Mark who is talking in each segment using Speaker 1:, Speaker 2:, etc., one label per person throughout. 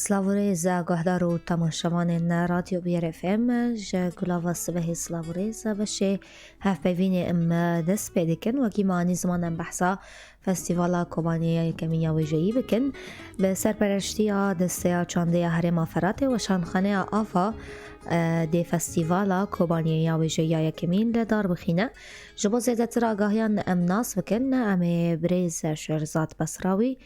Speaker 1: سلاوریزا گهدار و تماشاوان رادیو بیر اف ام جا گلاوا صبح سلاوریزا بشه هف ببینی ام دست پیدکن و کی معنی زمان بحثا فستیوالا کوبانی کمیا ویژه‌ای بکن به سرپرستی دسته چانده هرم فرات و شانخانه آفا دی فستیوالا کوبانی ویژه‌ای کمین لدار بخینه جبو زیاده تر آگاهیان ام ناس بکن ام بریز شرزات بسراوی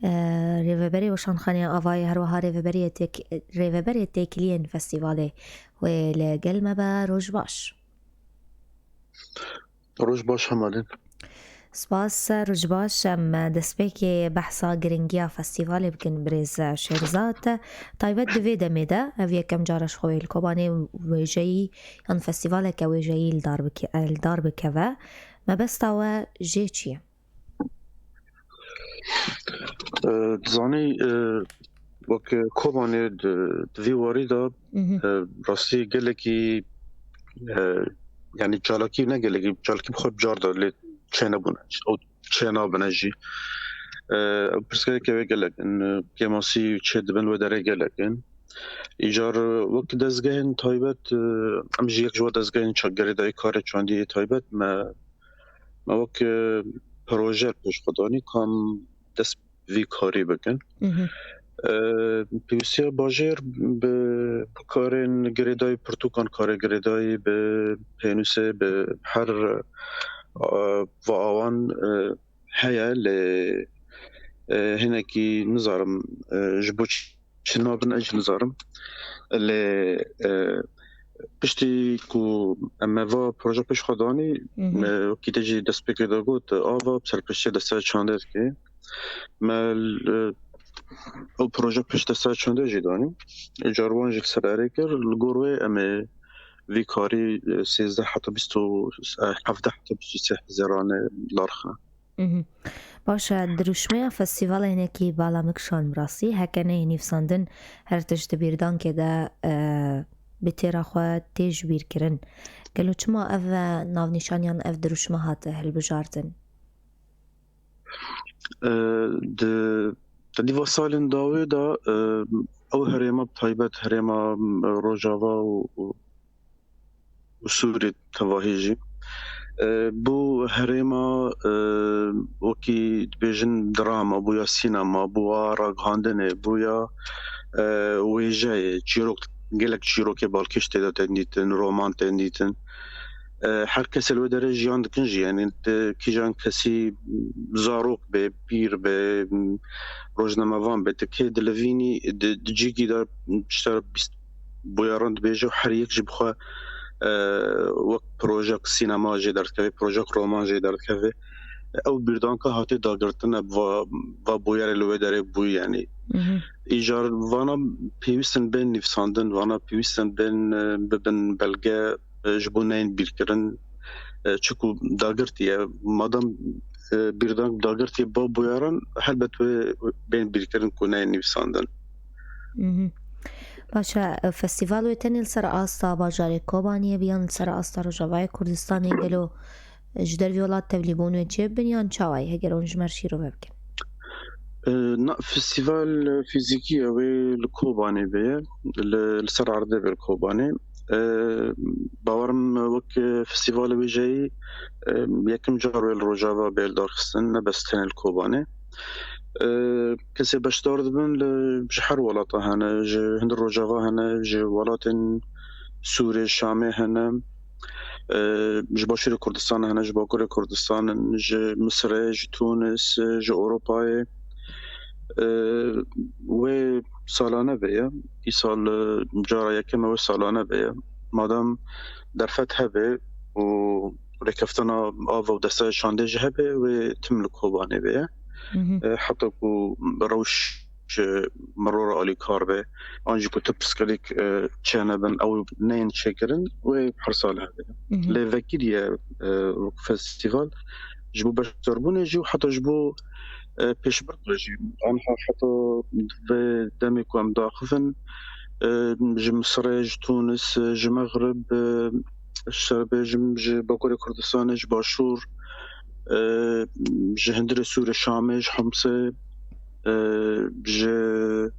Speaker 1: ریوبری و شانخانه آوای هر وها ریوبری تکلین فستیواله و لگل با روش باش
Speaker 2: همالین
Speaker 1: سپاس روش باش ام دسپی که بحثا گرنگیا فستیواله بکن بریز شرزات تایبت دوی دمیده او یکم جارش خوی الکوبانه ویجهی یان فستیواله که ویجهی الدار بکوه ما بستاوه جه چیه؟
Speaker 2: زانی وقت کوبانه دوی واری دا راستی گله کی یعنی چالاکی نه گله کی چالاکی بخواد جار دا لی چه نبونه او چه نبونه جی پرسکه که گله کن که ماسی چه دبن و داره گله کن ایجار وقت دزگهن تایبت امجی یک جو دزگهن چاگری دای کار چاندی تایبت ما وقت پروژه پیش خدانی کام دست وی کاری بکن پیوسیا باجر به کارن گریدای پرتوکان کار گریدای به پینوسه به هر و آوان هیا ل هنکی نظرم جبوش شنابن اج نظرم ل پشتی کو اما و پروژه پیش خدانی کی تجی دست بکرده گود آوا بسر پشتی دست چانده که مال او پروژه پیش دست چانده جدانی جاروان جل سراره کر لگوروی اما وی کاری 13 حتی 17 حتی 23 زرانه لارخه
Speaker 1: باشه دروشمه فستیوال اینکی بالا مکشان مراسی هکنه نیفساندن هر تجد بیردان که ده بتیرا خواه تیج بیر کرن گلو چما اف ناو نشانیان اف دروشمه هاته هل بجارتن
Speaker 2: ده دیوا سالن داوی دا او هریما بطایبت هریما روجاوا و سوری تواهیجی بو هریما وکی بیجن دراما بو یا سینما بو راگهاندنه بو یا ویجه چیروک گلک چیروک بالکش تیدا تندیتن رومان تندیتن هر کسی لو داره جیان دکن جی یعنی کیجان کسی زاروک به پیر به روزنامه‌وان به تکی دلوینی جیگی دار بیشتر بویاراند بیجو هر یک جی بخواه وقت پروژه سینما جی درد که پروژه رومان جی درد که او بیردان که هاتی داگرتن و بویار لو داره بوی یعنی ایجار وانا پیوستن بین نفساندن وانا پیوستن بین ببن بلگه جبونین بیرکرن چکو داگرتیه مادام بیردان داگرتیه با بویاران هلبت بین بیرکرن کنه نفساندن
Speaker 1: باشه فستیوال و تنیل سر آستا باجاری کوبانیه بیان سر آستا روجاوای کردستانی گلو جدر ویولات تبلیبون و چه بنیان چاوای هگر اونج مرشی رو ببکن
Speaker 2: نا فستیوال فیزیکی اوی لکوبانی بیه لسر عرضه بیر کوبانی باورم وک فستیوال ویژه‌ای یکم جاروی الروجاوا بیلدار خستن نبستن الکوبانی کسی بشدار دبن لجهر ولاتا هنه هند الروجاوا هنه جه ولات سوری شامه هنه جه باشور کردستان هنه جه باکور کردستان جه مصر جه تونس جه اروپای و سالانه بیه ای سال جارا یکم و سالانه بیه مادام در فتح به و رکفتنا آوا و دسته شانده جه به و تمل کوبانه بیه حتی که روش مرور آلی کار به آنجی که تبسکلیک چه نبن او نین چه کرن و هر سال هده لیوکیریه فستیوال جبو بشتربونه جو حتی جبو پیش برد رجی آنها حتی به دمی که هم داخفن جه مصر جه تونس جه مغرب شربه جه باکور کردستان جه باشور جه هندر سور شامه جه حمسه جه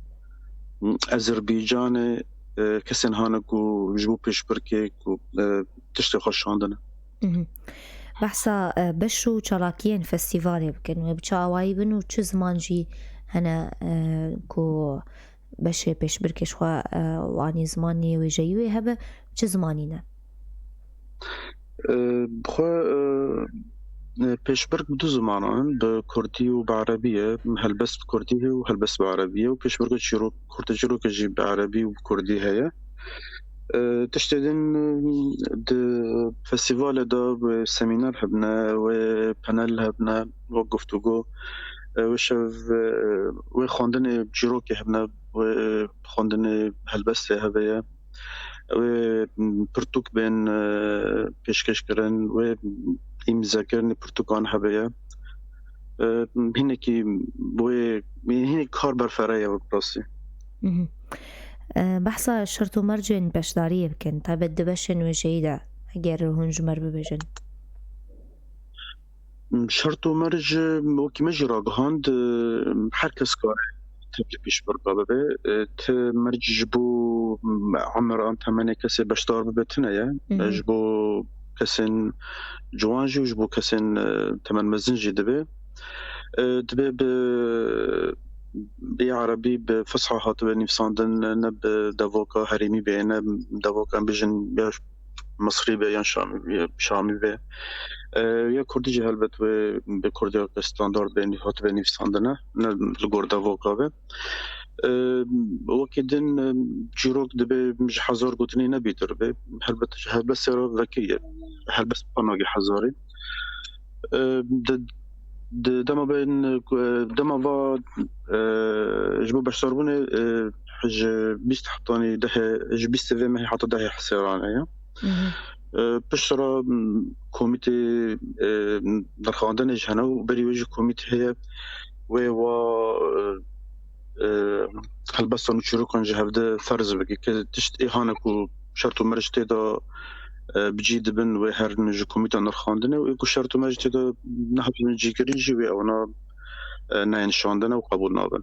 Speaker 2: Azerbaycanê kesên hane ku ji bo pêşbirkê ku tiştê xwe şandine.
Speaker 1: بحثا بش و چالاکیên festivalê bikin wê bi çawayî bin û çi ziman jî hene ku beşê pêşbirkê ji xwe wanî zimanê wêjeyî wê hebe çi zimanî ne?
Speaker 2: Xwe pêşbirk bi du zimanan bi Kurdî û bi Erebî ye. Helbest bi Kurdî heye û helbest bi Erebî ye û pêşbirka çîrok kurtçîrokê jî bi Erebî û bi Kurdî heye. Tiştê din di festîvalê da wê semîner hebne, wê panel hebne, wê guftûgo, wê şev wê xwendinê çîrokê hebne, wê xwendinê helbestê hebe ye, wê pirtûk bên pêşkêşkirin, wê îmzakirînê pirtûkan hebe ye. Hinekî wê hinek kar berfere ye bi rastî.
Speaker 1: بحثا شرط و مرجên beşdariyê bikin taybet di beşên wêjeyî de eger hûn ji me re bibêjin.
Speaker 2: Şert û merc wekî me jî ragihand her kes kare tevlî pêşbirka bibe. Ti merc ji bo emer an temenê kesê beşdar bibe tune ye. Ji bo kesên ciwan jî û ji bo kesên temen mezin jî dibe. Dibe bi Erebî bi Fisha hatibe nivîsandin ne bi devoka herêmî be ne devoka em bêjin ya Misrî be yan Şamî be. Ya Kurdî jî helbet wê bi Kurdiyeke standard be hatibe nivîsandine ne li gor devoka be. Wekî din çîrok dibe ji hezar gotinê nebîtir be. Helbet ji helbestê re vekî ye. Helbest panagê hezarê. Di dema bên dema va ji bo beşdarbûnê ji bîst heftanê dehê ji bîstê vê mehê heta dehê hesêran heye. Pişt re komîtê derxandinê ji hene û berî wê jî komîte heye wê wa helbestan û çîrokan ji hev de ferz bike ke tişt ê hane ku şert û merc tê da bicî dibin wê herin ji komîta nirxandinê û ku şert û merc tê da nehevin cîkirîn jî wê ew neyên şandine û qebûl nabin.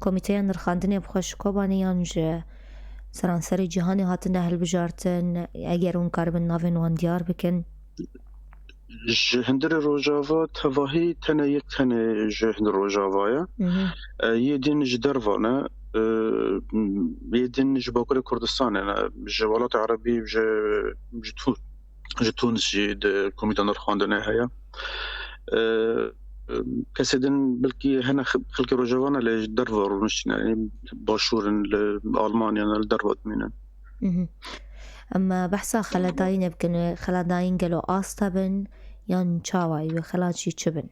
Speaker 1: Komîteya nirxandinê bi xwe ji Kobanî yan ji seranserê cîhanê hatine hilbijartin eger hûn karibin navên wan diyar bikin?
Speaker 2: Ji hindirê Rojava tevahî tenê yek tenê ji hindirê Rojava ye. Yê din ji dervan e, yê din ji Bakurê Kurdistanê ne, ji welatê Erebî ji Tunis jî di komîta nirxandinê heye. Kesê din belkî hene xelkê Rojava ne lê ji derva rûniştîne, başûrin li Almanya ne li derva dimînin.
Speaker 1: Ama behsa xeledayînê bikin wê xeledayîn gelo asta bin yan çawayî wê xelat jî çi bin?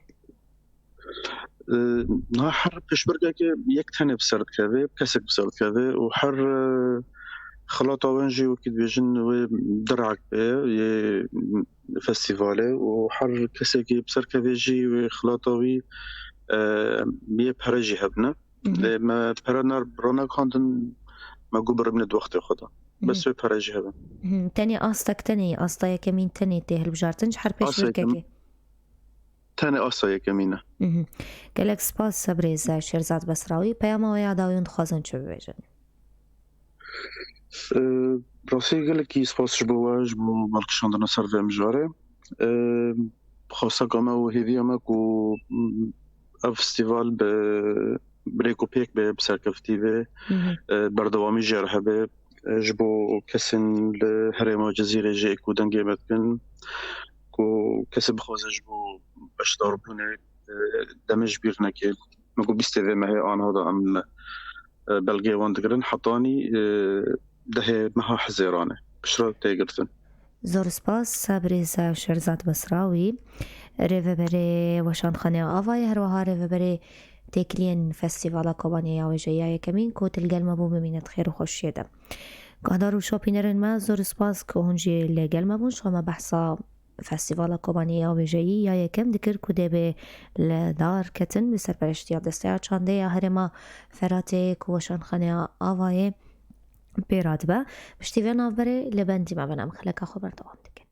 Speaker 2: Her pêşbirkekê yek tenê bi ser dikeve, kesek bi ser dikeve û her xelata wan jî wekî dibêjin wê direk be yê festîvalê û her kesekî bi ser keve jî wê xelata wî yê pere jî hebne. Lê me pere ranekandin me got biribîne di wextê xwe de. Bes wê pere jî hebe.
Speaker 1: Tenê astek tenê asta yekemîn tenê tê hilbijartin ji her pêşbirkekê?
Speaker 2: Tenê asta yekemîn e.
Speaker 1: Gelek spas Sebrêze Şêrzad Besrawî peyama we ya dawiyên dixwazin çi bibêjin?
Speaker 2: Rastî gelekî spas ji bo we ji bo balkişandina ser vê mijarê. Xwasteka me û hêviya me ku ev festîval bi birêk û pêk be bi serkeftî vê berdewamî jî hebe ji bo kesên li herêma Cezîrê jî ku dengê me dikin ku kesê bixwaze ji bo beşdarbûnê demê ji bîr neke me got bîstê vê mehê aniha da em belgê wan digirin hetanî dehê meha hezêran e piştre tê girtin.
Speaker 1: Zor spas Sebrêze Şêrzad Besrawî rêveberê weşanxaneya Avayê her wiha rêveberê têkiliyên Festîvala Kobanî ya wêjeya yekemîn ku tilgel me bû bimînet xêr û xweşiyê de. Guhdar û şopînerên me zor spas ku hûn jî lêgel me bûn ji xwe me behsa Festîvala Kobanî ya wêjeyî ya yekem dikir ku dê bê li dar ketin bi serpereştiya desteya çandê ya herêma Feratê ku weşanxaneya Avayê pê radibe. Piştî vê navberê li bendî me bin em xeleka xwe berdewam dikin.